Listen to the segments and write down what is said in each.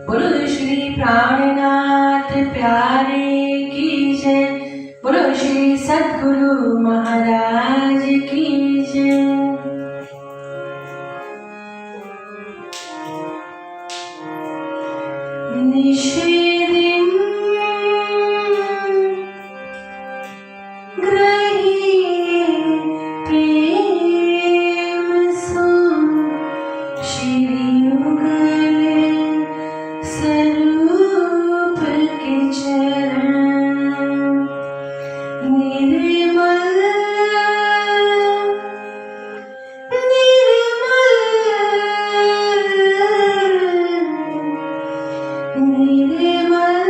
बोलो श्री प्राणनाथ प्यारे की जय। बोलो श्री सद्गुरु महाराज की जय। निषेदिं ग्रही प्रेम सो श्री युगल स्वरूप के चरण। निर्मल निर्मल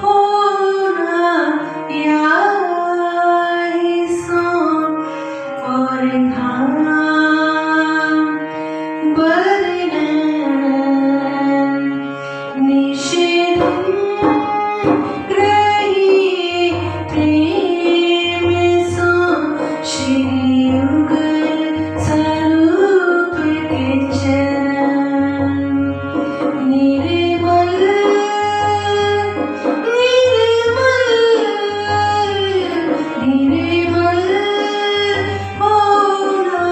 होना याही सो और धाम बरनन। निषेधं ग्रही प्रेम सो श्री युगल स्वरूप के चरण। निर्मल निर्मल निर्मल होना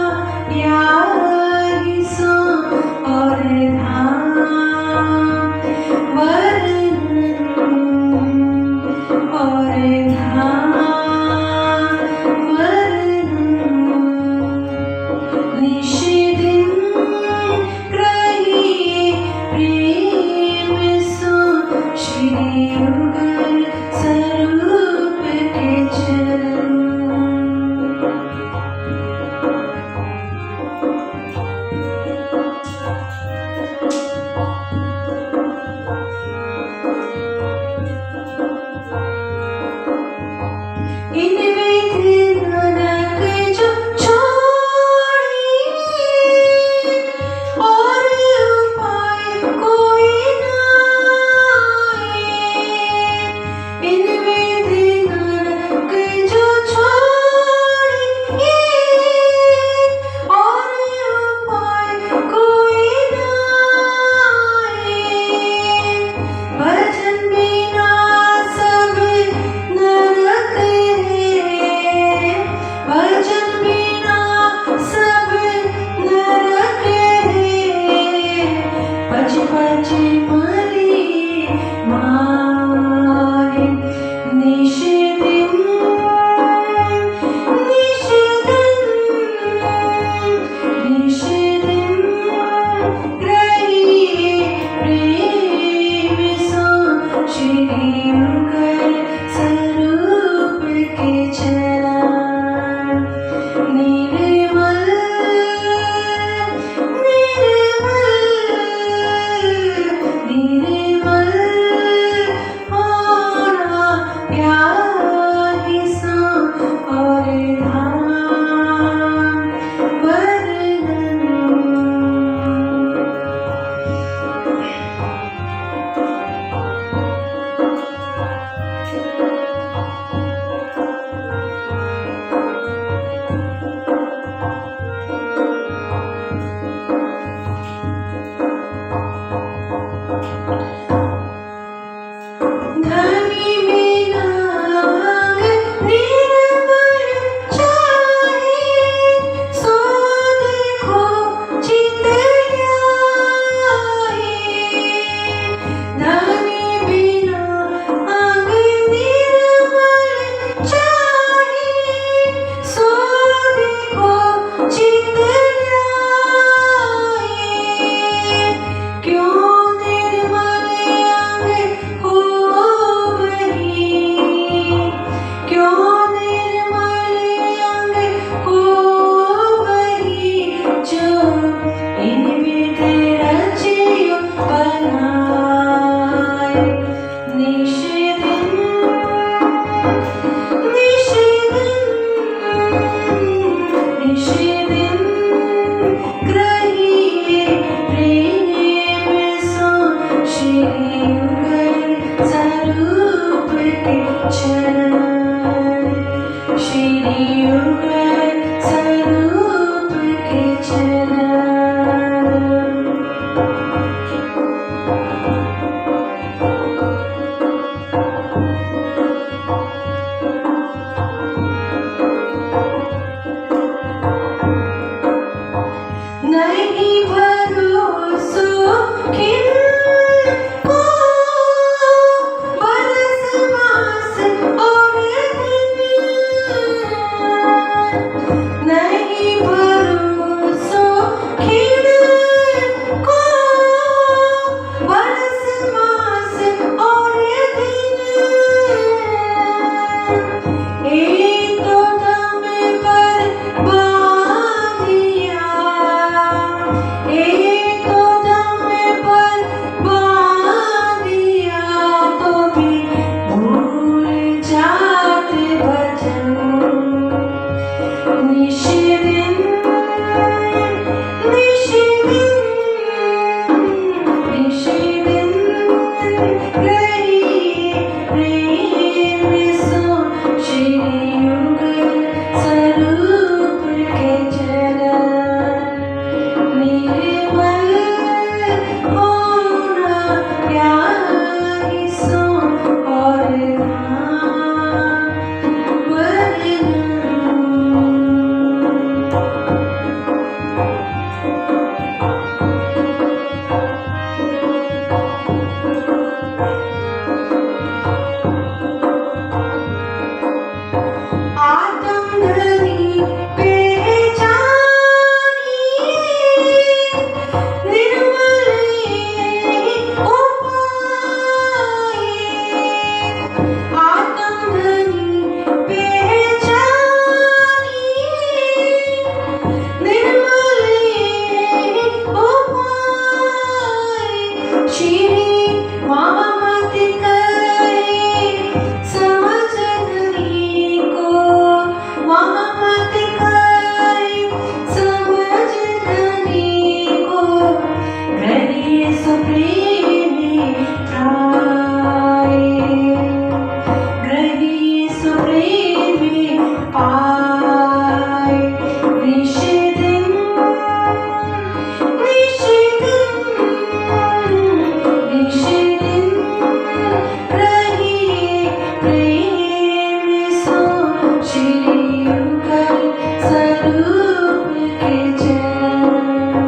के चरण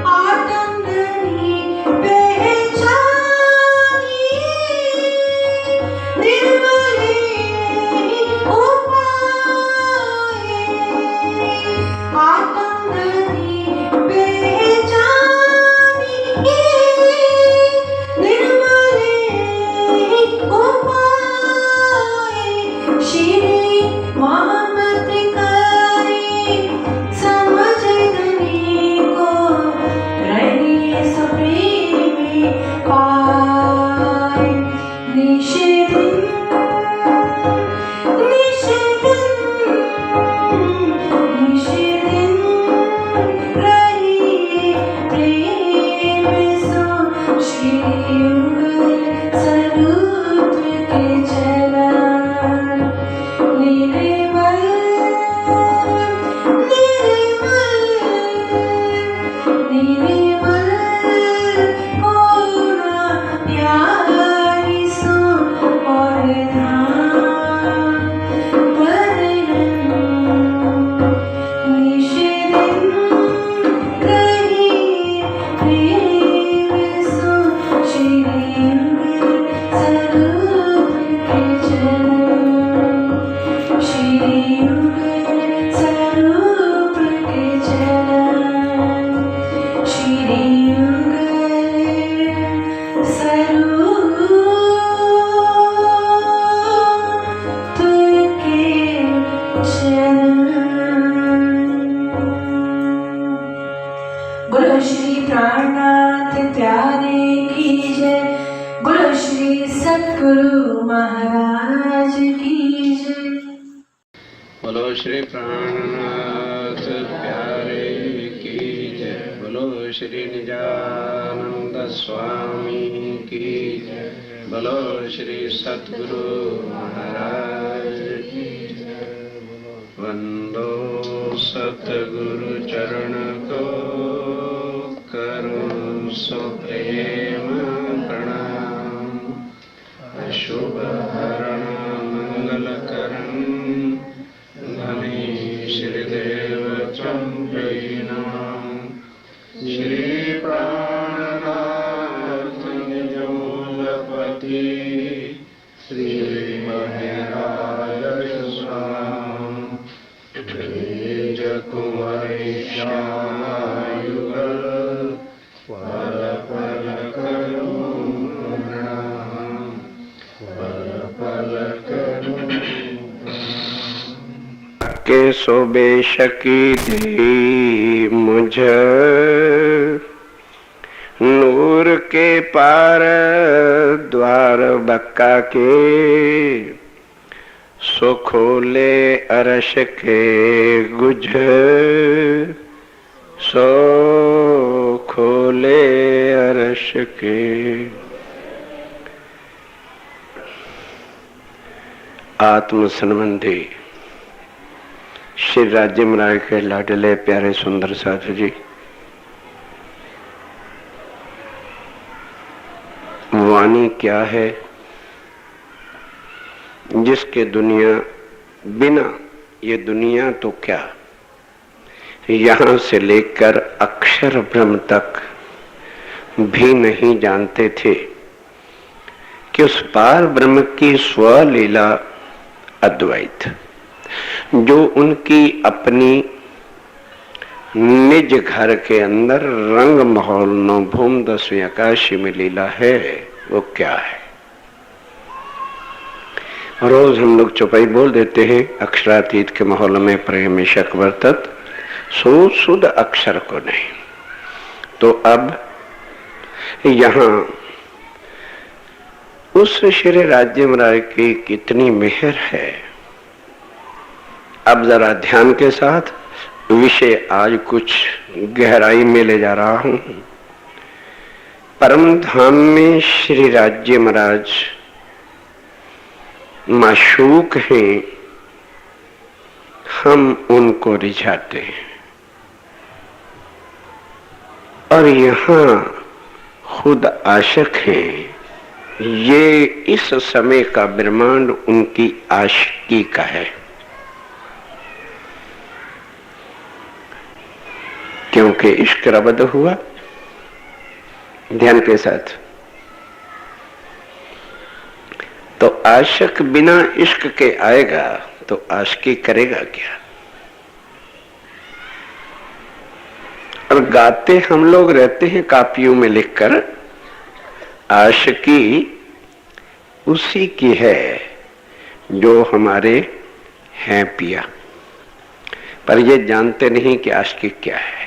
आत्म धनी पहचानी निर्मले उपाय आत्म धनी पहचानी निर्मले उपाय श्री मोहम्मद कारी समझ धनी को रही सप्रेमी पाय निषेधन रही प्रेम सो श्री युगल स्वरूप के चरण निर्मल निर्मल पूर्ण प्यारी सो और धाम वर्णन निषेधन रही प्रेम सो श्री युगल स्वरूप के चरण श्री युगल स्वरूप के चरण श्री युगल स्वरूप के चरण। बोलो श्री प्राणनाथ प्यारे की जय। बोलो श्री सद्गुरु महाराज की जय। बोलो श्री प्राणनाथ प्यारे की जय। बोलो श्री निजानंद स्वामी की जय। बोलो श्री सद्गुरु महाराज की जय। वंदो सतगुरु चरण को करो सो प्रेम प्रणाम। अशुभ हरण मंगल करण धनी श्रीदेव चंपीनाम। श्री प्राणनाथ निजमूलपति श्री महराज स्वाम। द्विज कुंवरी श्यामायुगल पल पल करूं प्रणाम। पल पल करूं के सो बेशकी दी मुझ नूर के पार द्वार बक्का के सो खोले अरश के गुझ सो खोले अरश के। आत्म संबंधी श्री राज्य महाराज के लाडले प्यारे सुंदर साधु जी, वाणी क्या है जिसके दुनिया बिना ये दुनिया तो क्या यहां से लेकर अक्षर ब्रह्म तक भी नहीं जानते थे कि उस पार ब्रह्म की स्वलीला अद्वैत जो उनकी अपनी निज घर के अंदर रंग माहौल नो भूम दसवीं आकाशी में लीला है, वो क्या है। रोज हम लोग चौपाई बोल देते हैं, अक्षरातीत के माहौल में प्रेम शक वर्तत सो शुद्ध अक्षर को नहीं। तो अब यहाँ उस श्री राज्य महाराज की कितनी मेहर है। अब जरा ध्यान के साथ विषय आज कुछ गहराई में ले जा रहा हूं। परम धाम में श्री राज्य महाराज माशूक हैं, हम उनको रिझाते हैं। और यहाँ खुद आशिक हैं। ये इस समय का ब्रह्मांड उनकी आशिकी का है। क्योंकि इश्क रबद हुआ। ध्यान के साथ। तो आशिक बिना इश्क के आएगा तो आशिकी करेगा क्या? और गाते हम लोग रहते हैं कापियों में लिखकर, आशिकी उसी की है जो हमारे हैं पिया, पर ये जानते नहीं कि आशिकी क्या है।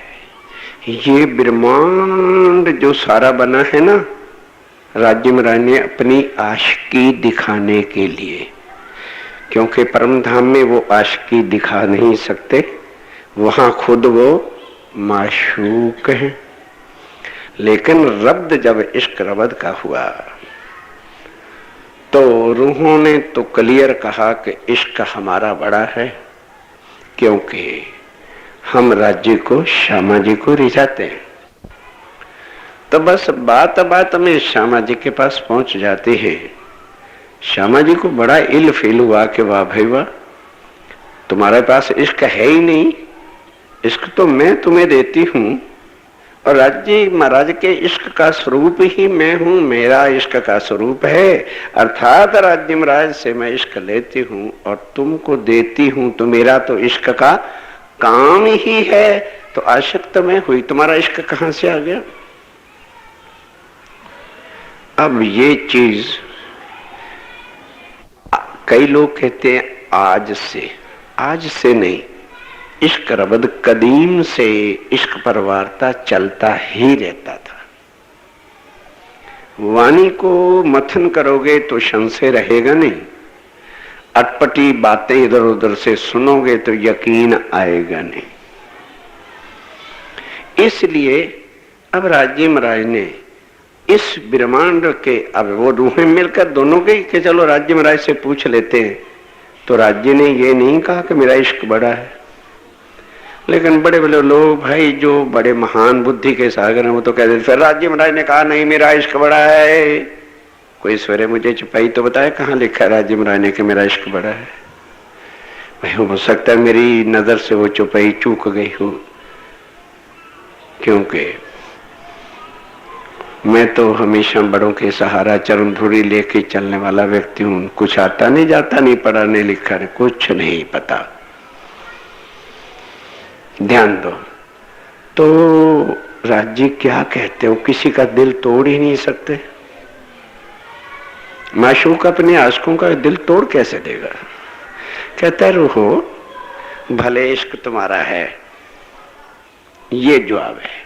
ये ब्रह्मांड जो सारा बना है ना, राज्य महाराज ने अपनी आशिकी दिखाने के लिए, क्योंकि परम धाम में वो आशिकी दिखा नहीं सकते, वहां खुद वो माशूक है। लेकिन रब्द जब इश्क रबद का हुआ तो रूहों ने तो क्लियर कहा कि इश्क हमारा बड़ा है, क्योंकि हम राज्य को श्यामा जी को रिझाते हैं। तो बस बात बात में श्यामा जी के पास पहुंच जाते हैं। श्यामा जी को बड़ा इल फील हुआ कि वाह भाई वाह, तुम्हारे पास इश्क है ही नहीं, इश्क तो मैं तुम्हें देती हूं, और राज्य महाराज के इश्क का स्वरूप ही मैं हूं, मेरा इश्क का स्वरूप है। अर्थात राज्य महाराज से मैं इश्क लेती हूं और तुमको देती हूं, तो मेरा तो इश्क का काम ही है। तो आशिक तो मैं हुई, तुम्हारा इश्क कहां से आ गया? अब ये चीज कई लोग कहते हैं आज से नहीं, इश्क रबद कदीम से इश्क पर वार्ता चलता ही रहता था। वाणी को मथन करोगे तो संशय रहेगा नहीं, अटपटी बातें इधर उधर से सुनोगे तो यकीन आएगा नहीं। इसलिए अब राज्य महाराज ने इस ब्रह्मांड के, अब वो रूहें मिलकर दोनों के कि चलो राज्य महाराज से पूछ लेते हैं, तो राज्य ने ये नहीं कहा कि मेरा इश्क बड़ा है। लेकिन बड़े बड़े लोग भाई जो बड़े महान बुद्धि के सागर हैं वो तो कहते फिर राज्य महाराज ने कहा नहीं मेरा इश्क बड़ा है। कोई सवेरे मुझे चुपाई तो बताए कहाँ लिखा है राज्य महाराज ने कि मेरा इश्क बड़ा है? भाई हो सकता है मेरी नजर से वो चुपाई चूक गई हो, क्योंकि मैं तो हमेशा बड़ों के सहारा चरण धुरी लेके चलने वाला व्यक्ति हूं। कुछ आता नहीं जाता नहीं, पढ़ाने लिखा नहीं, कुछ नहीं पता। ध्यान दो। तो राज्य क्या कहते हो, किसी का दिल तोड़ ही नहीं सकते। माशूक अपने आशिकों का दिल तोड़ कैसे देगा? कहता है रूहो भले इश्क तुम्हारा है, ये जवाब है।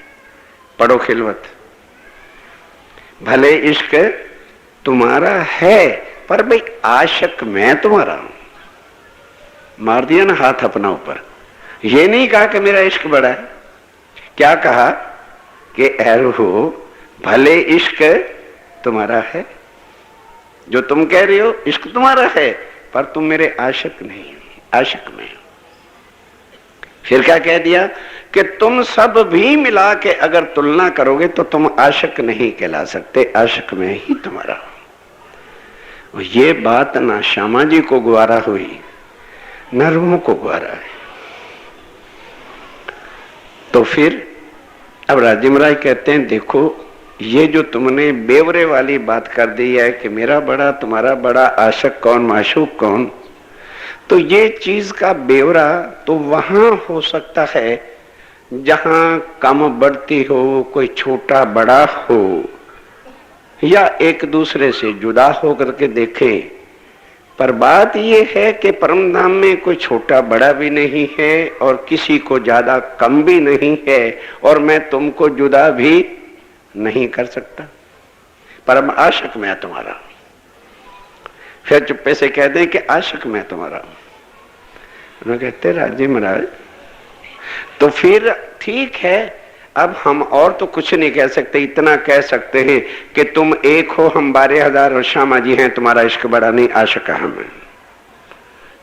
पढ़ो खिलवत। भले इश्क तुम्हारा है, पर भाई आशिक मैं तुम्हारा हूं। मार दिया ना हाथ अपना ऊपर। ये नहीं कहा कि मेरा इश्क बड़ा है, क्या कहा कि रूहो भले इश्क तुम्हारा है, जो तुम कह रहे हो इश्क तुम्हारा है, पर तुम मेरे आशिक नहीं, आशिक में। फिर क्या कह दिया कि तुम सब भी मिला के अगर तुलना करोगे तो तुम आशिक नहीं कहला सकते, आशिक में ही तुम्हारा। ये बात ना श्यामा जी को ग्वारा हुई न रूहों को ग्वारा है। तो फिर अब राज्य महाराज कहते हैं देखो ये जो तुमने बेवरे वाली बात कर दी है कि मेरा बड़ा तुम्हारा बड़ा, आशिक कौन माशूक कौन, तो ये चीज का बेवरा तो वहां हो सकता है जहां कम बढ़ती हो, कोई छोटा बड़ा हो, या एक दूसरे से जुदा हो करके देखे। पर बात यह है कि परम धाम में कोई छोटा बड़ा भी नहीं है और किसी को ज्यादा कम भी नहीं है, और मैं तुमको जुदा भी नहीं कर सकता। परम आशिक मैं तुम्हारा। फिर चुप्पे से कह दें कि आशिक मैं तुम्हारा। उन्होंने कहते राज्य महाराज तो फिर ठीक है, अब हम और तो कुछ नहीं कह सकते, इतना कह सकते हैं कि तुम एक हो, हम 12,000 और श्यामा जी हैं, तुम्हारा इश्क बड़ा नहीं, आशिक हम है।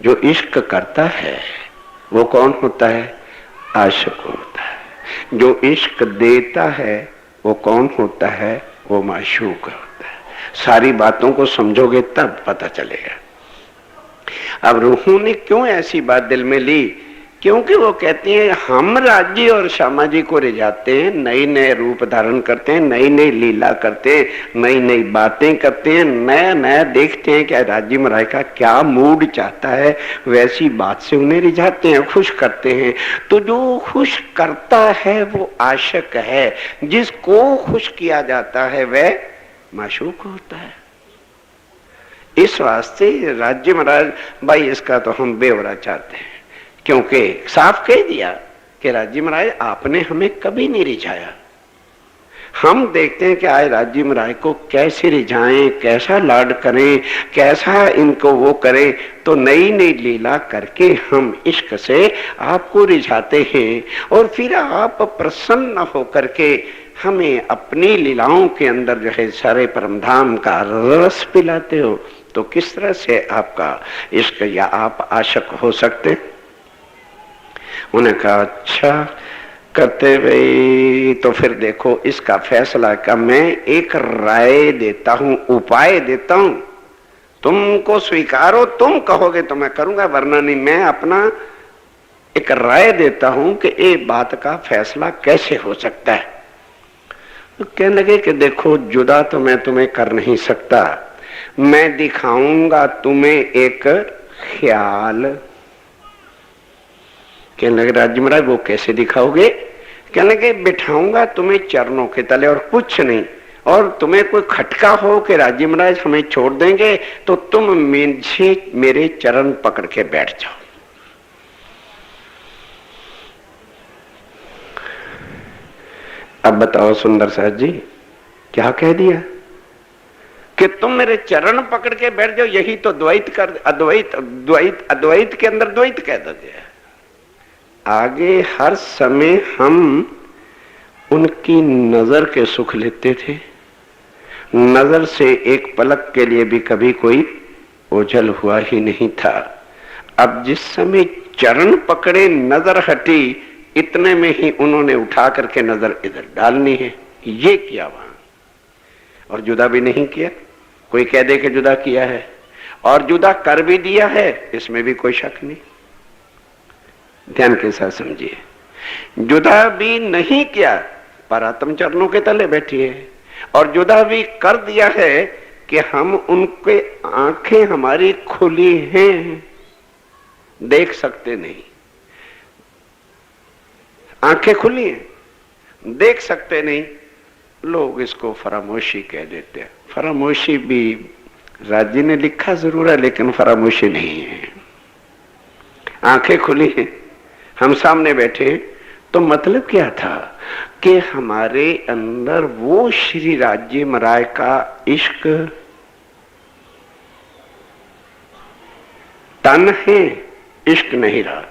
जो इश्क करता है वो कौन होता है? आशिक होता है। जो इश्क देता है वो कौन होता है? वो माशूक होता है। सारी बातों को समझोगे तब पता चलेगा। अब रूहों ने क्यों ऐसी बात दिल में ली क्योंकि वो कहते हैं हम राज्य और श्यामा जी को रिझाते हैं, नए नए रूप धारण करते हैं, नई नई लीला करते हैं, नई नई बातें करते हैं, नया नया देखते हैं कि राज्य महाराज का क्या मूड चाहता है, वैसी बात से उन्हें रिझाते हैं, खुश करते हैं। तो जो खुश करता है वो आशिक है, जिसको खुश किया जाता है वह माशूक होता है। इस वास्ते राज्य महाराज भाई इसका तो हम बेवरा चाहते हैं, क्योंकि साफ कह दिया कि राज्य महाराज आपने हमें कभी नहीं रिझाया। हम देखते हैं कि आज राज्य महाराज को कैसे रिझाएं, कैसा लाड करें, कैसा इनको वो करें, तो नई नई लीला करके हम इश्क से आपको रिझाते हैं और फिर आप प्रसन्न होकर के हमें अपनी लीलाओं के अंदर जो है सारे परमधाम का रस पिलाते हो। तो किस तरह से आपका इश्क या आप आशिक हो सकते? उन्हें कहा अच्छा करते भाई, तो फिर देखो इसका फैसला का मैं एक राय देता हूं, उपाय देता हूं, तुमको स्वीकारो, तुम कहोगे तो मैं करूंगा, वरना नहीं। मैं अपना एक राय देता हूं कि ये बात का फैसला कैसे हो सकता है। तो कहने लगे कि देखो जुदा तो मैं तुम्हें कर नहीं सकता, मैं दिखाऊंगा तुम्हें एक ख्याल। कहने लगे राज्य महाराज वो कैसे दिखाओगे? कहने लगे बिठाऊंगा तुम्हें चरणों के तले और कुछ नहीं, और तुम्हें कोई खटका हो कि राज्य महाराज हमें छोड़ देंगे, तो तुम मुझे मेरे चरण पकड़ के बैठ जाओ। अब बताओ सुंदर साहब जी क्या कह दिया कि तुम मेरे चरण पकड़ के बैठ जाओ, यही तो द्वैत कर, अद्वैत द्वैत अद्वैत के अंदर द्वैत कह दिया। आगे हर समय हम उनकी नजर के सुख लेते थे, नजर से एक पलक के लिए भी कभी कोई ओझल हुआ ही नहीं था। अब जिस समय चरण पकड़े नजर हटी, इतने में ही उन्होंने उठा करके नजर इधर डालनी है, ये किया वहां, और जुदा भी नहीं किया। कोई कह दे कि जुदा किया है, और जुदा कर भी दिया है, इसमें भी कोई शक नहीं। ध्यान के साथ समझिए, जुदा भी नहीं किया पर आत्म चरणों के तले बैठी है, और जुदा भी कर दिया है कि हम उनके आंखें हमारी खुली हैं, देख सकते नहीं, आंखें खुली हैं, देख सकते नहीं। लोग इसको फरामोशी कह देते हैं। फरामोशी भी राज्य ने लिखा जरूर है, लेकिन फरामोशी नहीं है। आंखें खुली हैं, हम सामने बैठे, तो मतलब क्या था कि हमारे अंदर वो श्री राज्य महाराज का इश्क तन है, इश्क नहीं रहा।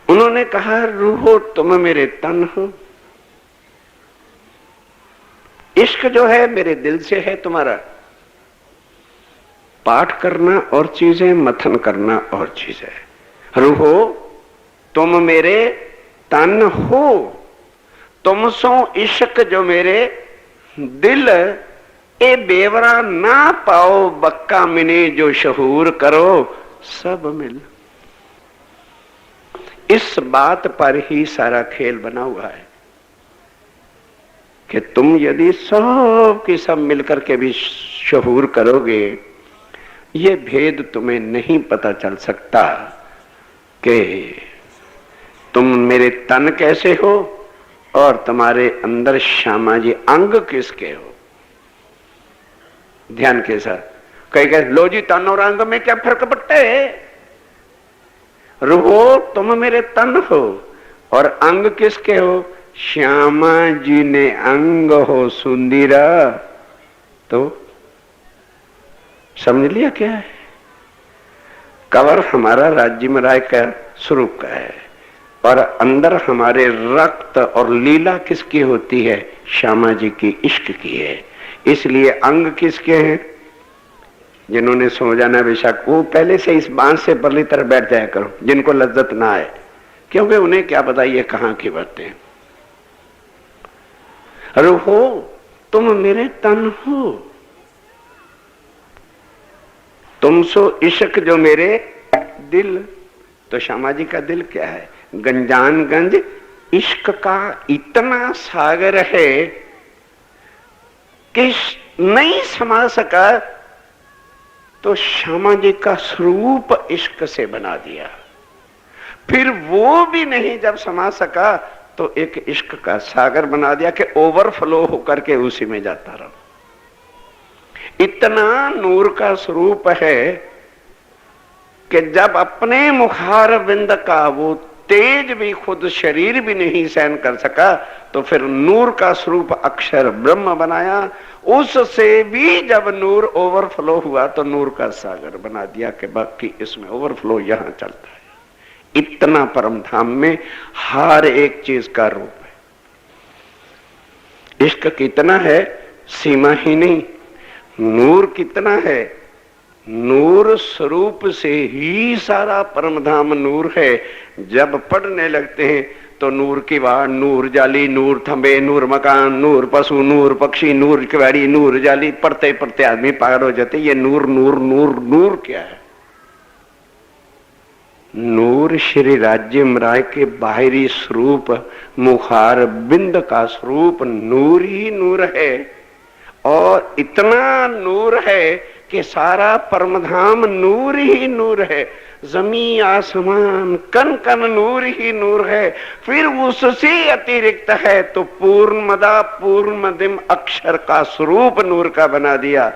उन्होंने कहा रूहो तुम मेरे तन हो, इश्क जो है मेरे दिल से है तुम्हारा। पाठ करना और चीज है, मथन करना और चीज है। रूहो तुम मेरे तन हो, तुम सो इश्क जो मेरे दिल, ए बेवरा ना पाओ बक्का मिने जो शहूर करो सब मिल। इस बात पर ही सारा खेल बना हुआ है कि तुम यदि सब की सब मिलकर के भी शहूर करोगे, ये भेद तुम्हें नहीं पता चल सकता कि तुम मेरे तन कैसे हो और तुम्हारे अंदर श्यामा जी अंग किसके हो। ध्यान के साथ कई कहे लो जी तन और अंग में क्या फर्क पड़ता है? रुहो तुम मेरे तन हो और अंग किसके हो? श्यामा जी ने अंग हो सुंदीरा। तो समझ लिया क्या है? कवर हमारा राज्य महाराज का स्वरूप का है और अंदर हमारे रक्त और लीला किसकी होती है? श्यामा जी की इश्क की है। इसलिए अंग किसके हैं? जिन्होंने सो जाना बेशक वो पहले से इस बांस से परली तरफ बैठ जाया करो, जिनको लज्जत ना आए, क्योंकि उन्हें क्या पता ये कहां की बातें। अरे हो तुम मेरे तन हो, तुम सो इश्क जो मेरे दिल, तो श्यामा जी का दिल क्या है? गंजानगंज इश्क का इतना सागर है कि नहीं समा सका, तो श्यामा जी का स्वरूप इश्क से बना दिया। फिर वो भी नहीं जब समा सका तो एक इश्क का सागर बना दिया कि ओवरफ्लो होकर के उसी में जाता रहा। इतना नूर का स्वरूप है कि जब अपने मुखार बिंद का वो तेज भी खुद शरीर भी नहीं सहन कर सका, तो फिर नूर का स्वरूप अक्षर ब्रह्म बनाया। उससे भी जब नूर ओवरफ्लो हुआ तो नूर का सागर बना दिया कि बाकी इसमें ओवरफ्लो यहां चलता है। इतना परम धाम में हर एक चीज का रूप है। इश्क कितना है, सीमा ही नहीं। नूर कितना है, नूर स्वरूप से ही सारा परम धाम नूर है। जब पढ़ने लगते हैं तो नूर की वाड़, नूर जाली, नूर थंबे, नूर मकान, नूर पशु, नूर पक्षी, नूर किवाड़ी, नूर जाली, पढ़ते पढ़ते आदमी पागल हो जाते। ये नूर नूर नूर नूर क्या है? नूर श्री राज्य राय के बाहरी स्वरूप, मुखार बिंद का स्वरूप नूर ही नूर है। और इतना नूर है कि सारा परमधाम नूर ही नूर है। जमी आसमान कन कन नूर ही नूर है। फिर उससे अतिरिक्त है तो पूर्णमदा पूर्णमदिम अक्षर का स्वरूप नूर का बना दिया।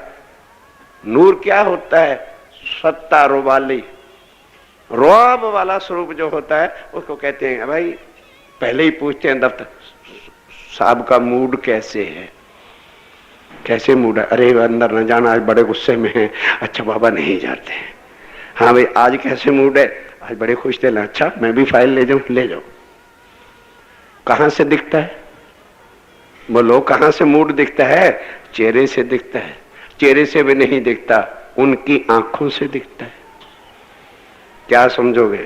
नूर क्या होता है? सत्ता रुबाली, रौब वाला स्वरूप जो होता है उसको कहते हैं। भाई पहले ही पूछते हैं दफ्तर साहब का मूड कैसे है, कैसे मूड है? अरे अंदर न जाना, आज बड़े गुस्से में हैं। अच्छा बाबा नहीं जाते हैं। हाँ भाई आज कैसे मूड है? आज बड़े खुश थे। अच्छा मैं भी फाइल ले जाऊं? ले जाओ। कहां से दिखता है? बोलो कहां से मूड दिखता है? चेहरे से दिखता है। चेहरे से भी नहीं दिखता, उनकी आंखों से दिखता है। क्या समझोगे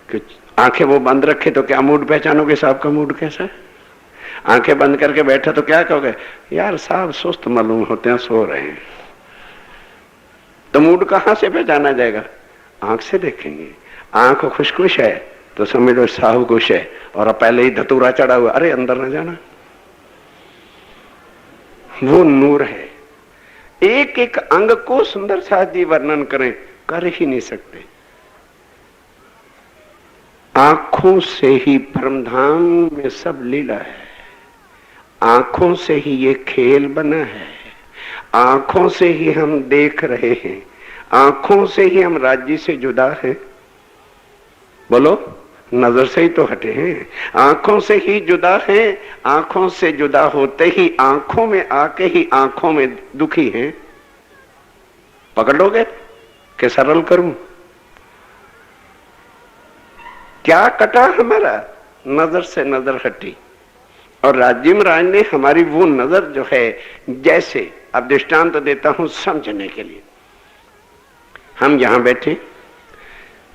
कि आंखें वो बंद रखे तो क्या मूड पहचानोगे साहब का मूड कैसा है? आंखें बंद करके बैठा तो क्या कहोगे? यार साहब सुस्त मालूम होते हैं, सो रहे हैं। तो मूड कहां से पहचाना जाएगा? आंख से देखेंगे। आंख खुश खुश है तो समझ लो साहब खुश है, और पहले ही धतूरा चढ़ा हुआ, अरे अंदर न जाना। वो नूर है। एक एक अंग को सुंदर सादी वर्णन करें, कर ही नहीं सकते। आंखों से ही परमधाम में सब लीला है। आंखों से ही ये खेल बना है। आंखों से ही हम देख रहे हैं। आंखों से ही हम राज्य से जुदा हैं। बोलो नजर से ही तो हटे हैं। आंखों से ही जुदा हैं। आंखों से जुदा होते ही आंखों में आके ही आंखों में दुखी हैं। पकड़ लोगे कि सरल करूं? क्या कटा हमारा? नजर से नजर हटी। और राजीव राज ने हमारी वो नजर जो है, जैसे अब दृष्टांत देता हूं समझने के लिए। हम यहां बैठे,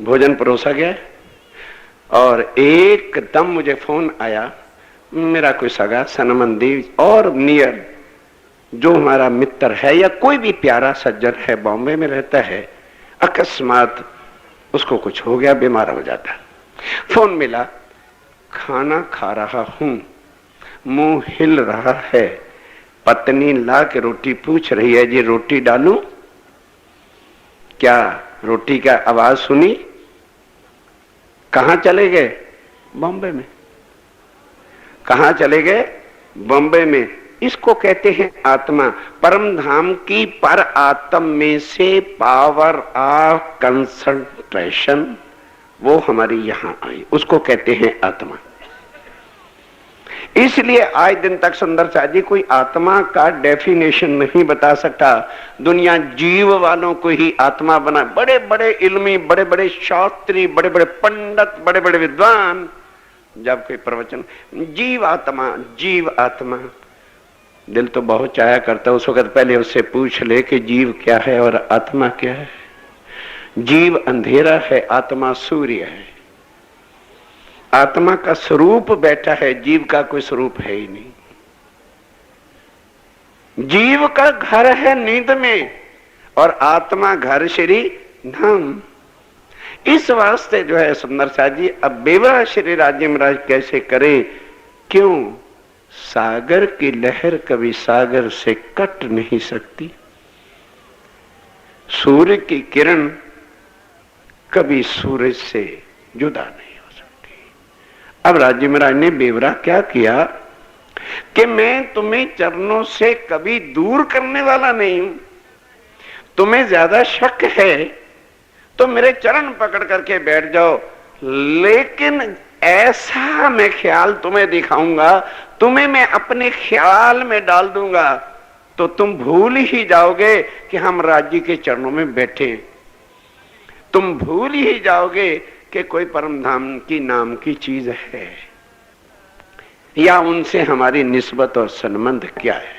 भोजन परोसा गया और एकदम मुझे फोन आया। मेरा कोई सगा सनमंदी और नियर जो हमारा मित्र है या कोई भी प्यारा सज्जन है, बॉम्बे में रहता है, अकस्मात उसको कुछ हो गया, बीमार हो जाता। फोन मिला, खाना खा रहा हूं, मुंह हिल रहा है, पत्नी ला के रोटी पूछ रही है, जी रोटी डालूं? क्या रोटी का आवाज सुनी? कहां चले गए? बॉम्बे में। कहां चले गए? बॉम्बे में। इसको कहते हैं आत्मा। परम धाम की पर आत्म में से पावर ऑफ कंसंट्रेशन वो हमारी यहां आई, उसको कहते हैं आत्मा। इसलिए आज दिन तक सुंदर शाह जी कोई आत्मा का डेफिनेशन नहीं बता सकता। दुनिया जीव वालों को ही आत्मा बना। बड़े बड़े इल्मी, बड़े बड़े शास्त्री, बड़े बड़े पंडित, बड़े बड़े विद्वान जब कोई प्रवचन जीव आत्मा, जीव आत्मा, दिल तो बहुत चाहा करता है उस वक्त पहले उससे पूछ ले कि जीव क्या है और आत्मा क्या है। जीव अंधेरा है, आत्मा सूर्य है। आत्मा का स्वरूप बैठा है, जीव का कोई स्वरूप है ही नहीं। जीव का घर है नींद में और आत्मा घर श्री धाम। इस वास्ते जो है सुंदर शाह जी, अब बेवरा श्री राज्य महाराज कैसे करें? क्यों? सागर की लहर कभी सागर से कट नहीं सकती, सूर्य की किरण कभी सूरज से जुदा नहीं हो सकती। अब राज्य महाराज ने बेवरा क्या किया कि मैं तुम्हें चरणों से कभी दूर करने वाला नहीं हूं। तुम्हें ज्यादा शक है तो मेरे चरण पकड़ करके बैठ जाओ, लेकिन ऐसा मैं ख्याल तुम्हें दिखाऊंगा, तुम्हें मैं अपने ख्याल में डाल दूंगा, तो तुम भूल ही जाओगे कि हम राज्य के चरणों में बैठे। तुम भूल ही जाओगे कि कोई परम धाम की नाम की चीज है, या उनसे हमारी निस्बत और संबंध क्या है।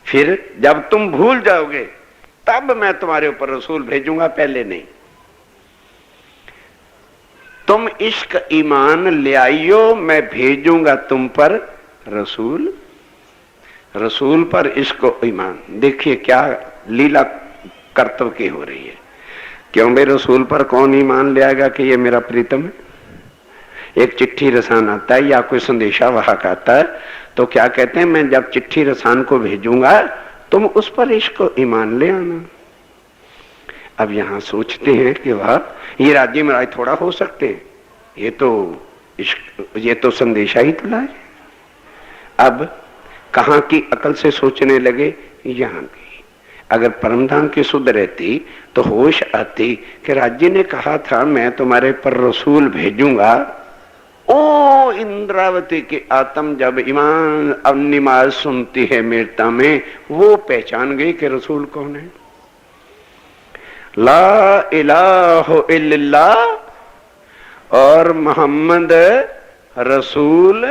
फिर जब तुम भूल जाओगे तब मैं तुम्हारे ऊपर रसूल भेजूंगा, पहले नहीं। तुम इश्क ईमान ले आइयो, मैं भेजूंगा तुम पर रसूल। रसूल पर इश्क ईमान, देखिए क्या लीला कर्तव्य की हो रही है। क्यों भाई, रसूल पर कौन ईमान ले आएगा कि ये मेरा प्रीतम है? एक चिट्ठी रसान आता है या कोई संदेशा वाहक आता है, तो क्या कहते हैं, मैं जब चिट्ठी रसान को भेजूंगा तुम उस पर इश्क ईमान ले आना। अब यहां सोचते हैं कि वाह, ये राज्य महाराज थोड़ा हो सकते हैं, ये तो संदेशा ही तो लाए। अब कहां की अकल से सोचने लगे? यहां की। अगर परमधाम की सुध रहती तो होश आती कि राज्य ने कहा था मैं तुम्हारे पर रसूल भेजूंगा। ओ इंद्रावती की आत्म जब ईमान अब नमाज सुनती है मीरता में, वो पहचान गई कि रसूल कौन है। ला इलाहा इल्लल्लाह और मोहम्मद रसूल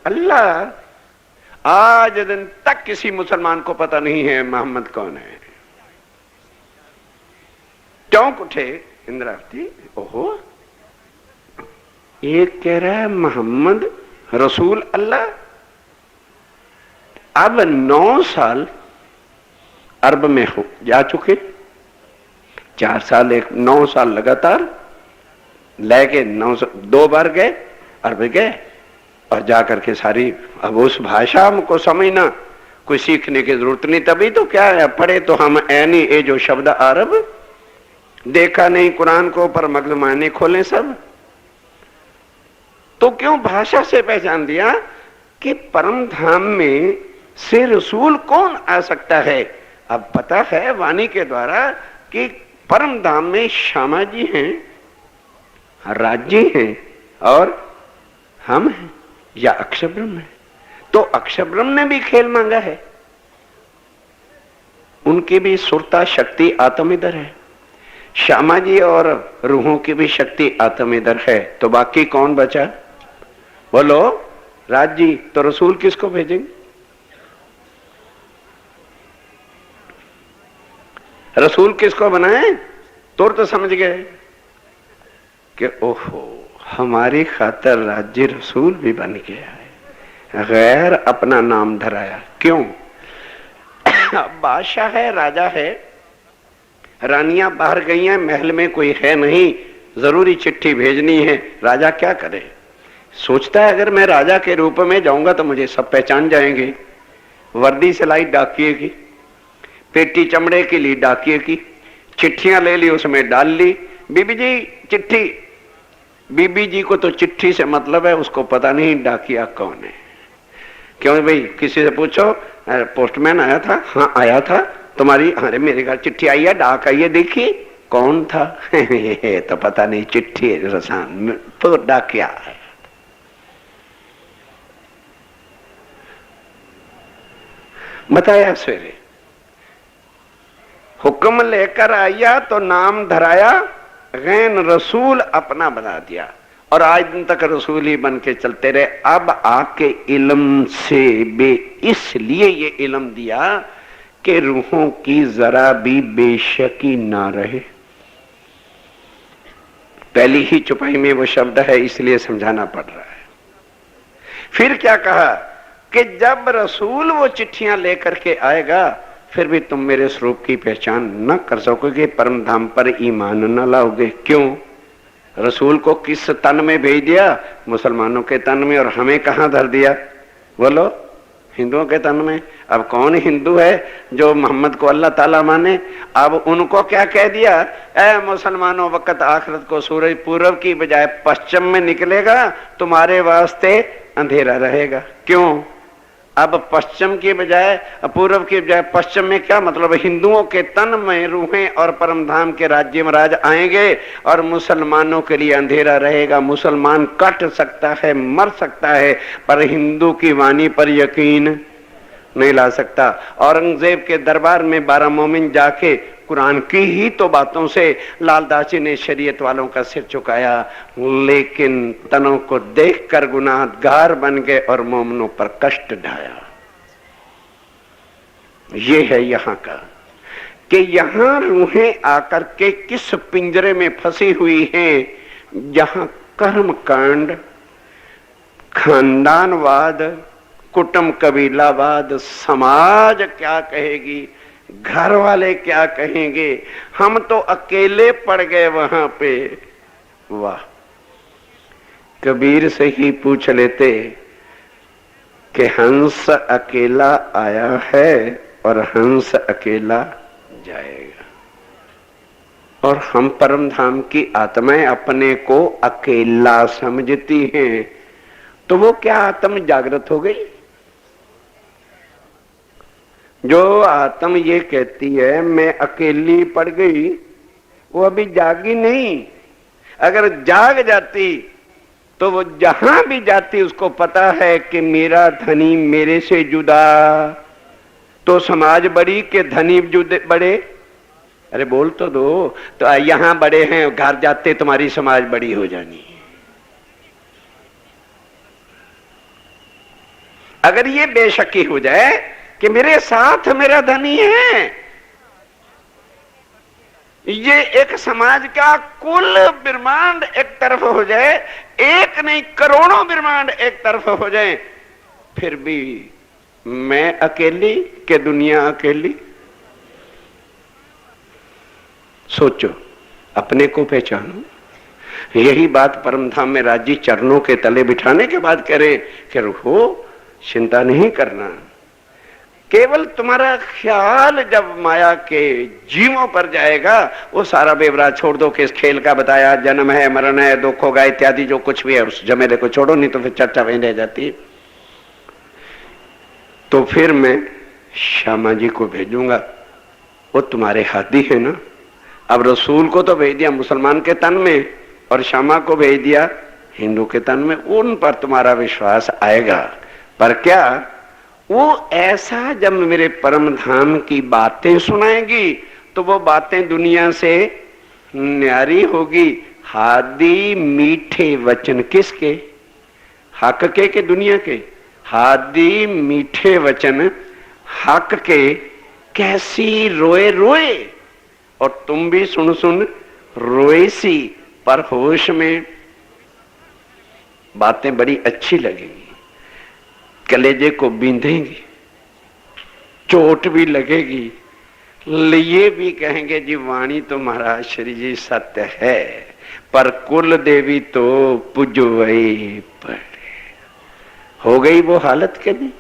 अल्लाह। आज दिन तक किसी मुसलमान को पता नहीं है मोहम्मद कौन है। चौंक उठे इंद्रावती, ओहो, एक कह रहा है मोहम्मद रसूल अल्लाह। अब 9 साल अरब में हो जा चुके, 4 साल 9 साल लगातार लेके 2 बार गए, अरब गए और जाकर के सारी, अब उस भाषा हमको समझना कोई सीखने की जरूरत नहीं। तभी तो क्या है, पढ़े तो हम ऐनी ये जो शब्द अरब, देखा नहीं कुरान को पर मगज माने खोले सब, तो क्यों भाषा से पहचान दिया कि परम धाम में से रसूल कौन आ सकता है। अब पता है वाणी के द्वारा कि परम धाम में श्यामा जी हैं, राज्य हैं और हम हैं, या अक्षर ब्रह्म है। तो अक्षर ब्रह्म ने भी खेल मांगा है, उनकी भी सुरता शक्ति आत्म इधर है, श्यामा जी और रूहों की भी शक्ति आत्म इधर है। तो बाकी कौन बचा? बोलो राज जी, तो रसूल किसको भेजेंगे? रसूल किसको बनाए? तो समझ गए कि ओहो, हमारी खातर राज्य रसूल भी बन गया है, गैर अपना नाम धराया। क्यों? बादशाह है, राजा है, रानियां बाहर गई हैं, महल में कोई है नहीं, जरूरी चिट्ठी भेजनी है। राजा क्या करे? सोचता है अगर मैं राजा के रूप में जाऊंगा तो मुझे सब पहचान जाएंगे। वर्दी सिलाई डाकिए की, पेटी चमड़े की ली डाकिए की, चिट्ठियां ले ली, उसमें डाल ली, बीबी जी चिट्ठी। बीबी जी को तो चिट्ठी से मतलब है, उसको पता नहीं डाकिया कौन है। क्यों भाई, किसी से पूछो, पोस्टमैन आया था? हाँ आया था। तुम्हारी, अरे मेरे घर चिट्ठी आई है, डाक आई है, देखिए कौन था? तो पता नहीं, चिट्ठी रसान तो डाकिया है। बताया सवेरे, हुक्म लेकर आया तो नाम धराया, गैन रसूल अपना बना दिया, और आज दिन तक रसूल ही बन के चलते रहे। अब आके इल्म से बे इसलिए ये इल्म दिया कि रूहों की जरा भी बेशकी ना रहे। पहली ही चुपाई में वो शब्द है, इसलिए समझाना पड़ रहा है। फिर क्या कहा कि जब रसूल वो चिट्ठियां लेकर के आएगा, फिर भी तुम मेरे स्वरूप की पहचान न कर सकोगे, परम धाम पर ईमान न लाओगे। क्यों? रसूल को किस तन में भेज दिया? मुसलमानों के तन में। और हमें कहां धर दिया? बोलो, हिंदुओं के तन में। अब कौन हिंदू है जो मोहम्मद को अल्लाह ताला माने? अब उनको क्या कह दिया? ए मुसलमानों, वक्त आखिरत को सूरज पूर्व की बजाय पश्चिम में निकलेगा, तुम्हारे वास्ते अंधेरा रहेगा। क्यों? अब पश्चिम की बजाय पूर्व की बजाय पश्चिम में क्या मतलब? हिंदुओं के तन में रूहें और परम धाम के राज्य महाराज आएंगे और मुसलमानों के लिए अंधेरा रहेगा। मुसलमान कट सकता है, मर सकता है, पर हिंदू की वाणी पर यकीन नहीं ला सकता। औरंगजेब के दरबार में 12 मोमिन जाके कुरान की ही तो बातों से लालदास जी ने शरीयत वालों का सिर झुकाया, लेकिन तनों को देखकर गुनाहगार बन गए और मोमिनों पर कष्ट ढाया। ये है यहाँ का कि यहाँ रूहें आकर के किस पिंजरे में फंसी हुई हैं, जहां कर्म कांड, खानदानवाद, कुटुंब कबीलावाद, समाज क्या कहेगी, घर वाले क्या कहेंगे, हम तो अकेले पड़ गए वहां पे। वाह, कबीर से ही पूछ लेते कि हंस अकेला आया है और हंस अकेला जाएगा। और हम परम धाम की आत्माएं अपने को अकेला समझती हैं, तो वो क्या आत्म जागृत हो गई? जो आत्म ये कहती है मैं अकेली पड़ गई, वो अभी जागी नहीं। अगर जाग जाती तो वो जहां भी जाती उसको पता है कि मेरा धनी मेरे से जुदा। तो समाज बड़ी के धनी जुदे बड़े? अरे बोल तो दो। तो यहां बड़े हैं, घर जाते तुम्हारी समाज बड़ी हो जानी। अगर ये बेशकी हो जाए कि मेरे साथ मेरा धनी है, ये एक समाज का कुल ब्रह्मांड एक तरफ हो जाए, एक नहीं करोड़ों ब्रह्मांड एक तरफ हो जाए, फिर भी मैं अकेली कि दुनिया अकेली? सोचो, अपने को पहचानो। यही बात परम धाम में राजी चरणों के तले बिठाने के बाद करें कि रुको, चिंता नहीं करना। केवल तुम्हारा ख्याल जब माया के जीवों पर जाएगा, वो सारा बेवरा छोड़ दो कि इस खेल का बताया जन्म है, मरण है, दुख होगा इत्यादि जो कुछ भी है, उस जमेले को छोड़ो, नहीं तो फिर चर्चा वहीं रह जाती। तो फिर मैं श्यामा जी को भेजूंगा, वो तुम्हारे हाथी है ना। अब रसूल को तो भेज दिया मुसलमान के तन में और श्यामा को भेज दिया हिंदू के तन में, उन पर तुम्हारा विश्वास आएगा। पर क्या वो ऐसा जब मेरे परम धाम की बातें सुनाएगी तो वो बातें दुनिया से न्यारी होगी। हादी मीठे वचन किसके? हक के दुनिया के? हादी मीठे वचन हक के, कैसी रोए रोए। और तुम भी सुन सुन रोए सी, पर होश में बातें बड़ी अच्छी लगेंगी, कलेजे को बींधेंगी, चोट भी लगेगी, लिए भी कहेंगे जी वाणी तो महाराज श्री जी सत्य है, पर कुल देवी तो पुजवई पड़े। हो गई वो हालत के नहीं?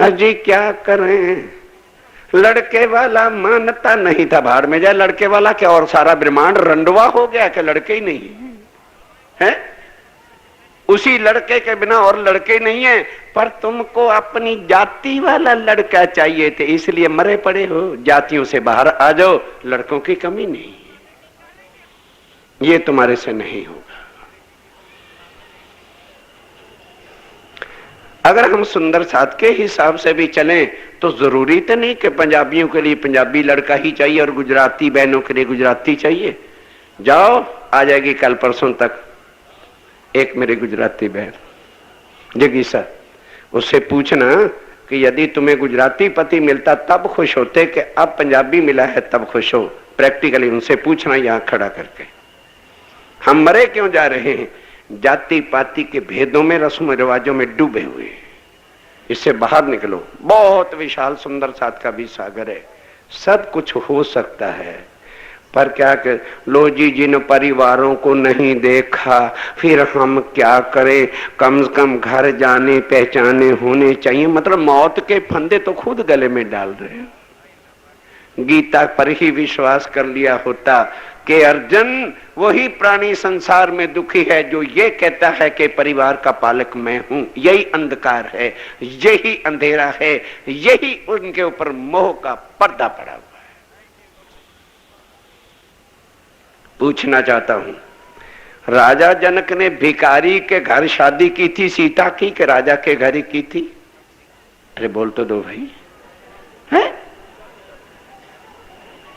अजी क्या करें, लड़के वाला मानता नहीं था, भाड़ में जाए लड़के वाला क्या, और सारा ब्रह्मांड रंडवा हो गया कि लड़के ही नहीं है। उसी लड़के के बिना और लड़के नहीं है, पर तुमको अपनी जाति वाला लड़का चाहिए थे, इसलिए मरे पड़े हो। जातियों से बाहर आ जाओ, लड़कों की कमी नहीं, ये तुम्हारे से नहीं होगा। अगर हम सुंदर साथ के हिसाब से भी चलें तो जरूरी तो नहीं कि पंजाबियों के लिए पंजाबी लड़का ही चाहिए और गुजराती बहनों के लिए गुजराती चाहिए। जाओ, आ जाएगी कल परसों तक एक मेरी गुजराती बहन जगीसा, उससे पूछना कि यदि तुम्हें गुजराती पति मिलता तब खुश होते कि अब पंजाबी मिला है तब खुश हो। प्रैक्टिकली उनसे पूछना यहां खड़ा करके। हम मरे क्यों जा रहे हैं? जाति पाति के भेदों में, रस्म रिवाजों में डूबे हुए। इससे बाहर निकलो। बहुत विशाल सुंदर सात का भी सागर है, सब कुछ हो सकता है, पर क्या कर लो जी, जिन परिवारों को नहीं देखा फिर हम क्या करें, कम से कम घर जाने पहचाने होने चाहिए। मतलब मौत के फंदे तो खुद गले में डाल रहे हैं। गीता पर ही विश्वास कर लिया होता कि अर्जुन वही प्राणी संसार में दुखी है जो ये कहता है कि परिवार का पालक मैं हूं। यही अंधकार है, यही अंधेरा है, यही उनके ऊपर मोह का पर्दा पड़ा हुआ है। पूछना चाहता हूं, राजा जनक ने भिखारी के घर शादी की थी सीता की, कि राजा के घर ही की थी? अरे बोल तो दो भाई, है?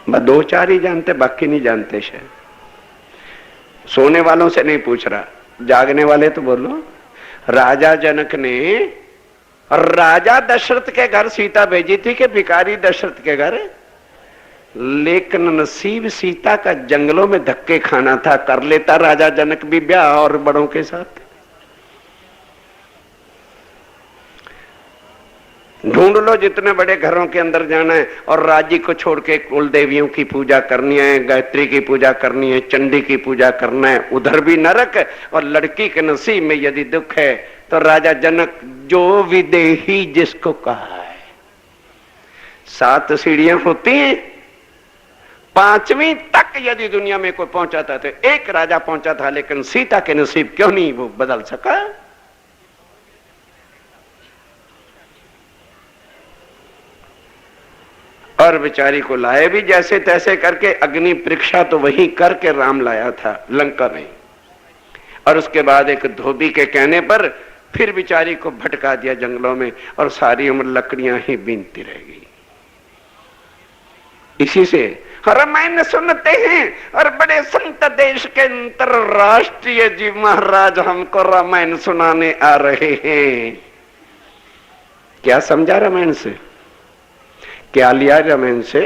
बस दो चार ही जानते, बाकी नहीं जानते शायद। सोने वालों से नहीं पूछ रहा, जागने वाले तो बोलो। राजा जनक ने राजा दशरथ के घर सीता भेजी थी कि भिखारी दशरथ के घर? लेकिन नसीब सीता का जंगलों में धक्के खाना था, कर लेता राजा जनक भी ब्याह और बड़ों के साथ। ढूंढ लो जितने बड़े घरों के अंदर जाना है, और राज्य को छोड़ के कुल देवियों की पूजा करनी है, गायत्री की पूजा करनी है, चंडी की पूजा करना है, उधर भी नरक। और लड़की के नसीब में यदि दुख है तो राजा जनक जो विदेही जिसको कहा है, 7 सीढ़ियां होती हैं, 5वीं तक यदि दुनिया में कोई पहुंचा था तो एक राजा पहुंचा था, लेकिन सीता के नसीब क्यों नहीं वो बदल सका? और बेचारी को लाए भी जैसे तैसे करके, अग्नि परीक्षा तो वही करके राम लाया था लंका में। और उसके बाद एक धोबी के कहने पर फिर बेचारी को भटका दिया जंगलों में, और सारी उम्र लकड़ियां ही बीनती रह गई। इसी से रामायण सुनते हैं और बड़े संत देश के अंतरराष्ट्रीय जी महाराज हमको रामायण सुनाने आ रहे हैं। क्या समझा रामायण से? क्या लिया रामायण से?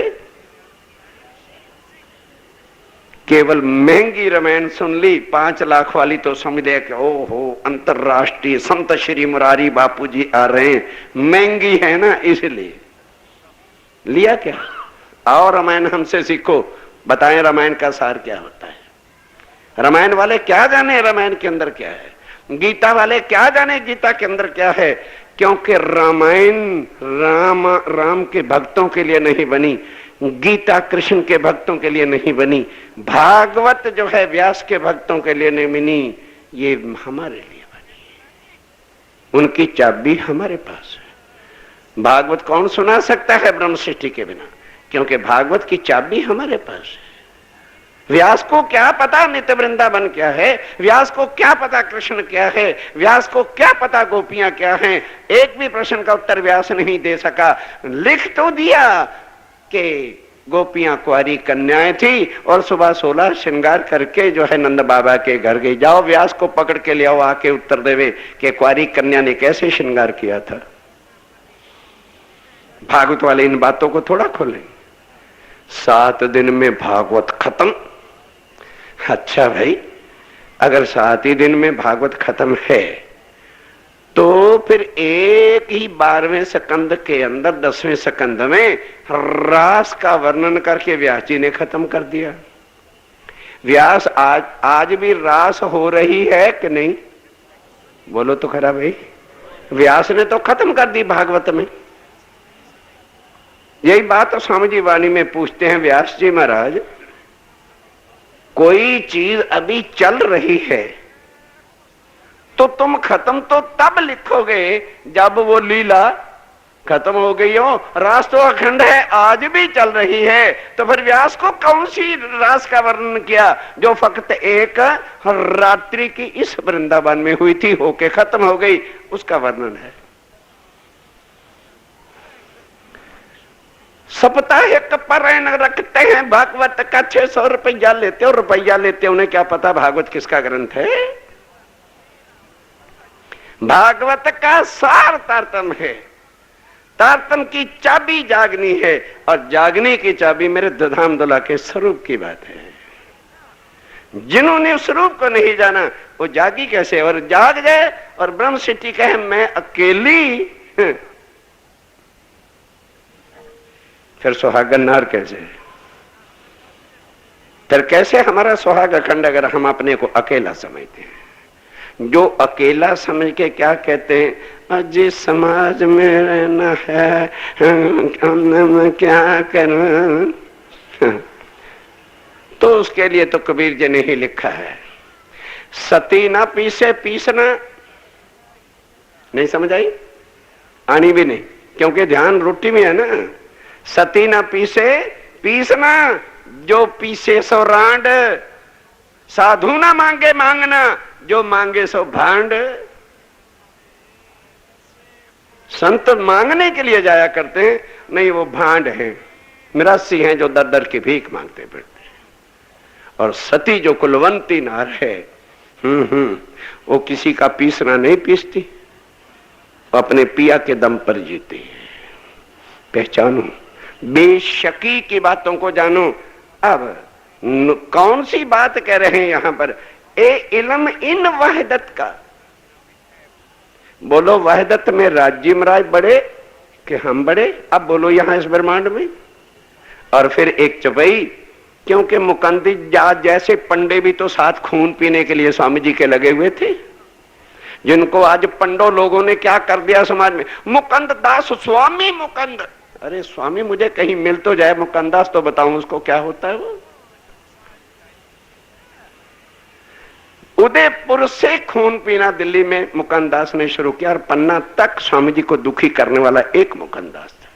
केवल महंगी रामायण सुन ली, 5 लाख वाली तो समझ दे कि ओहो अंतरराष्ट्रीय संत श्री मुरारी बापू जी आ रहे हैं, महंगी है ना इसलिए लिया। क्या? आओ रामायण हमसे सीखो, बताएं रामायण का सार क्या होता है। रामायण वाले क्या जाने रामायण के अंदर क्या है, गीता वाले क्या जाने गीता के अंदर क्या है। क्योंकि रामायण राम के भक्तों के लिए नहीं बनी, गीता कृष्ण के भक्तों के लिए नहीं बनी, भागवत जो है व्यास के भक्तों के लिए नहीं बनी, ये हमारे लिए बनी। उनकी चाबी हमारे पास है। भागवत कौन सुना सकता है ब्रह्म सृष्टि के बिना? क्योंकि भागवत की चाबी हमारे पास है। व्यास को क्या पता नित्य वृंदावन क्या है, व्यास को क्या पता कृष्ण क्या है, व्यास को क्या पता गोपियां क्या हैं। एक भी प्रश्न का उत्तर व्यास नहीं दे सका। लिख तो दिया कि गोपियां कुंवारी कन्याएं थी और सुबह 16 श्रृंगार करके जो है नंद बाबा के घर गई। जाओ व्यास को पकड़ के ले आओ, आके उत्तर देवे कि कुंवारी कन्या ने कैसे श्रृंगार किया था। भागवत वाले इन बातों को थोड़ा खोलें। 7 दिन में भागवत खत्म। अच्छा भाई, अगर 7 ही दिन में भागवत खत्म है तो फिर एक ही 12वें स्कंद के अंदर 10वें स्कंद में रास का वर्णन करके व्यास जी ने खत्म कर दिया। व्यास आज भी रास हो रही है कि नहीं? बोलो तो खरा भाई। व्यास ने तो खत्म कर दी भागवत में। यही बात तो स्वामी जी वाणी में पूछते हैं, व्यास जी महाराज कोई चीज अभी चल रही है तो तुम खत्म तो तब लिखोगे जब वो लीला खत्म हो गई हो। रास तो अखंड है, आज भी चल रही है, तो फिर व्यास को कौन सी रास का वर्णन किया जो फक्त एक रात्रि की इस वृंदावन में हुई थी, होके खत्म हो गई, उसका वर्णन है। सप्ताहिक पारायण रखते हैं, भागवत का 600 रुपया लेते हो, रुपया लेते हो, उन्हें क्या पता भागवत किसका ग्रंथ है। भागवत का सार तारतम है, तारतम की चाबी जागनी है, और जागने की चाबी मेरे धाम दुला के स्वरूप की बात है। जिन्होंने उस रूप को नहीं जाना वो जागी कैसे? और जाग जाए और ब्रह्म सिद्धि कहे मैं अकेली फिर सुहागन नार कैसे? फिर कैसे हमारा सुहाग अखंड अगर हम अपने को अकेला समझते हैं? जो अकेला समझ के क्या कहते हैं, अजी समाज में रहना है, मैं क्या करूं? तो उसके लिए तो कबीर जी ने ही लिखा है, सती ना पीसे पीसना। नहीं समझ आई? आनी भी नहीं, क्योंकि ध्यान रोटी में है ना। सती ना पीसे पीसना, जो पीसे सो रांड, साधु ना मांगे मांगना, जो मांगे सो भांड। संत मांगने के लिए जाया करते हैं, नहीं वो भांड है, मिरासी हैं जो दर दर की भीख मांगते फिरते हैं। और सती जो कुलवंती नार है, वो किसी का पीसना नहीं पीसती, अपने पिया के दम पर जीती है। पहचानो, बेशकी की बातों को जानो। अब कौन सी बात कह रहे हैं यहां पर? ए इल्म इन वहदत का। बोलो, वहदत में राज्य महाराज बड़े कि हम बड़े? अब बोलो यहां इस ब्रह्मांड में। और फिर एक चौपाई, क्योंकि मुकंदी जात जैसे पंडे भी तो साथ खून पीने के लिए स्वामी जी के लगे हुए थे, जिनको आज पंडो लोगों ने क्या कर दिया समाज में, मुकंद दास स्वामी मुकंद। अरे स्वामी मुझे कहीं मिल तो जाए मुकंदास, तो बताऊं उसको क्या होता है। वो उदयपुर से खून पीना दिल्ली में मुकंदास ने शुरू किया, और पन्ना तक स्वामी जी को दुखी करने वाला एक मुकंदास था।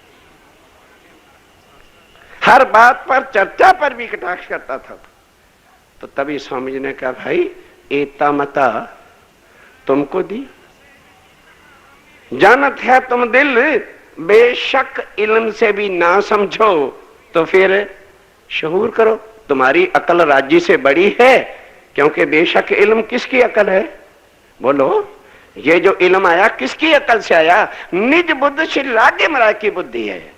हर बात पर, चर्चा पर भी कटाक्ष करता था। तो तभी स्वामी जी ने कहा, भाई एता मता तुमको दी, जानत है तुम दिल, बेशक इल्म से भी ना समझो तो फिर शहूर करो। तुम्हारी अकल राज्य से बड़ी है, क्योंकि बेशक इल्म किसकी अकल है? बोलो, ये जो इल्म आया किसकी अकल से आया? निज बुद्ध श्री राज्य महाराज की बुद्धि है।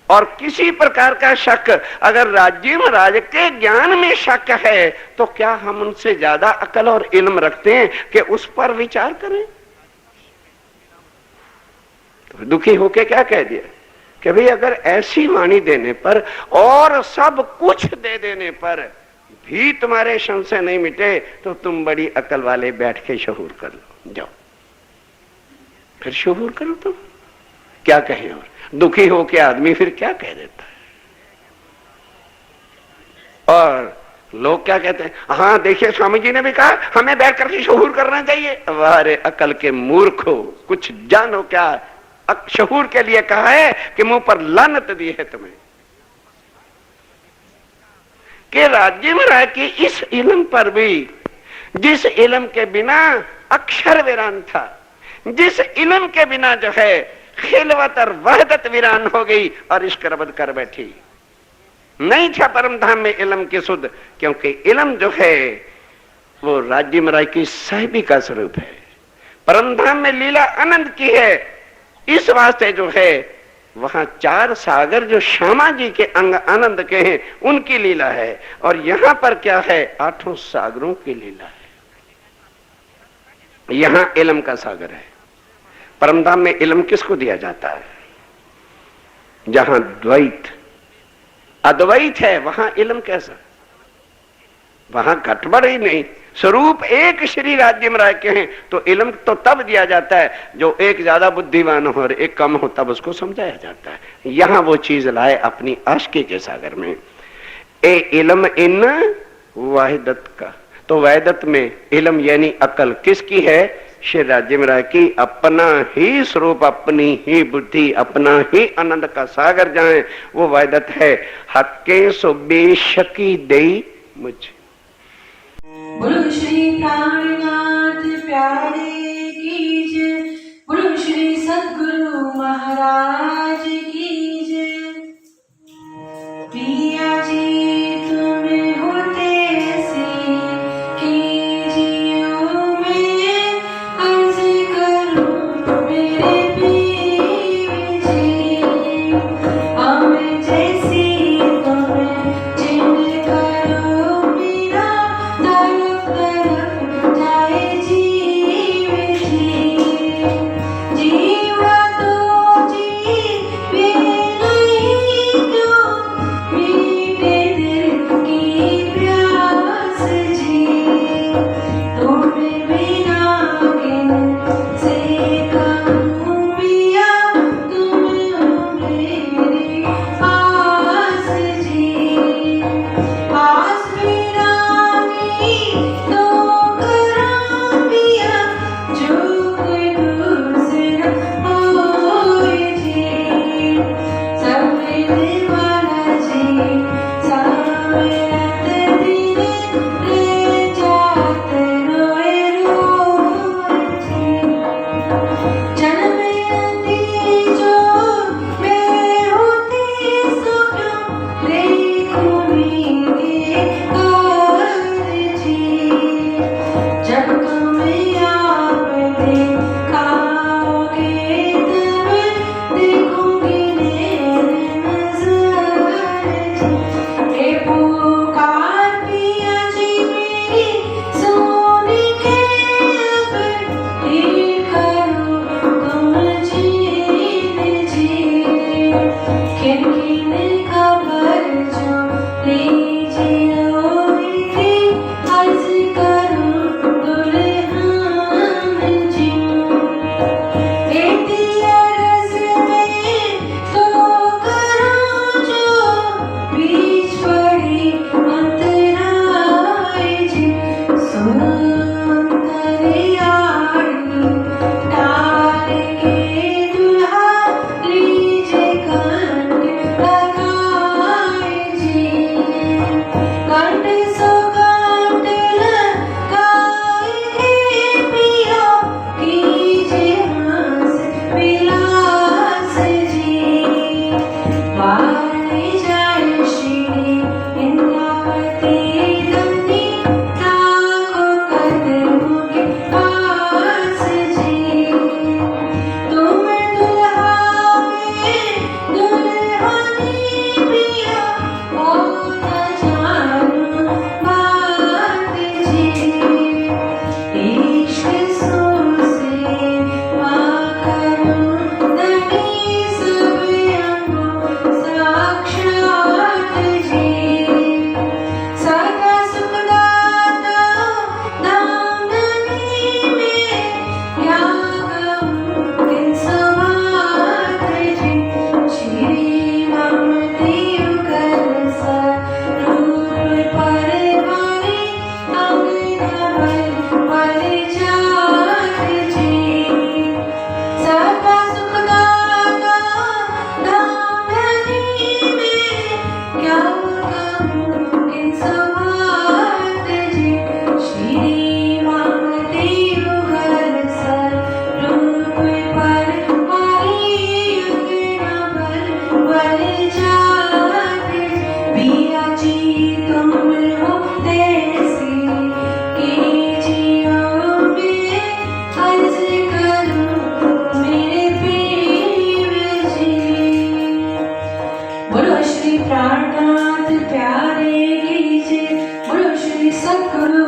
और किसी प्रकार का शक अगर राज्य महाराज के ज्ञान में शक है, तो क्या हम उनसे ज्यादा अकल और इल्म रखते हैं कि उस पर विचार करें? तो दुखी होके क्या कह दिया कि भाई अगर ऐसी वाणी देने पर और सब कुछ दे देने पर भी तुम्हारे संशय नहीं मिटे, तो तुम बड़ी अकल वाले बैठ के शहूर कर लो, जाओ फिर शहूर करो। तुम क्या कहें? और दुखी होके आदमी फिर क्या कह देता है। और लोग क्या कहते हैं, हाँ देखिए स्वामी जी ने भी कहा हमें बैठ करके शहूर करना चाहिए। अरे अकल के मूर्खो, कुछ जानो क्या? शहूर के लिए कहा है कि मुंह पर लानत दी है तुम्हें, कि राज्य में रह के इस इल्म पर भी, जिस इल्म के बिना अक्षर वीरान था, जिस इल्म के बिना जो है खिलवत और वहदत वीरान हो गई और इश्क रबद कर बैठी। नहीं था परम धाम में इल्म की सुध, क्योंकि इल्म जो है वो राज्य महाराज की साहिबी का स्वरूप है। परम धाम में लीला आनंद की है, इस वास्ते जो है वहां चार सागर जो श्यामा जी के अंग आनंद के हैं उनकी लीला है, और यहां पर क्या है? आठों सागरों की लीला है। यहां इल्म का सागर है। परमधाम में इल्म किसको दिया जाता है? जहां द्वैत अद्वैत है वहां इल्म कैसा? वहां गठबड़ ही नहीं, स्वरूप एक श्री राज्य में रह के हैं। तो इल्म तो तब दिया जाता है जो एक ज्यादा बुद्धिमान हो और एक कम हो, तब उसको समझाया जाता है। यहां वो चीज लाए अपनी आशिकी के सागर में। ए इल्म इन वाहिदत का, तो वैदत में इल्म यानी अकल किसकी है? श्री राज्य में रह की। अपना ही स्वरूप, अपनी ही बुद्धि, अपना ही आनंद का सागर जाए, वो वैदत है। हक्के सो बेशकी दई मुझ। बोलो श्री प्राणनाथ प्यारे की जय, बोलो श्री सद्गुरु महाराज की जय। प्रिया जी तुम्हें होते ऐसे कि जियो मैं अर्ज करूं मेरे पीर जी। हमें जैसी तुम्हें चिन्ह करो मेरा तरफ तरफ जाए जीव जी। जीवा तो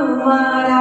तुम्हारा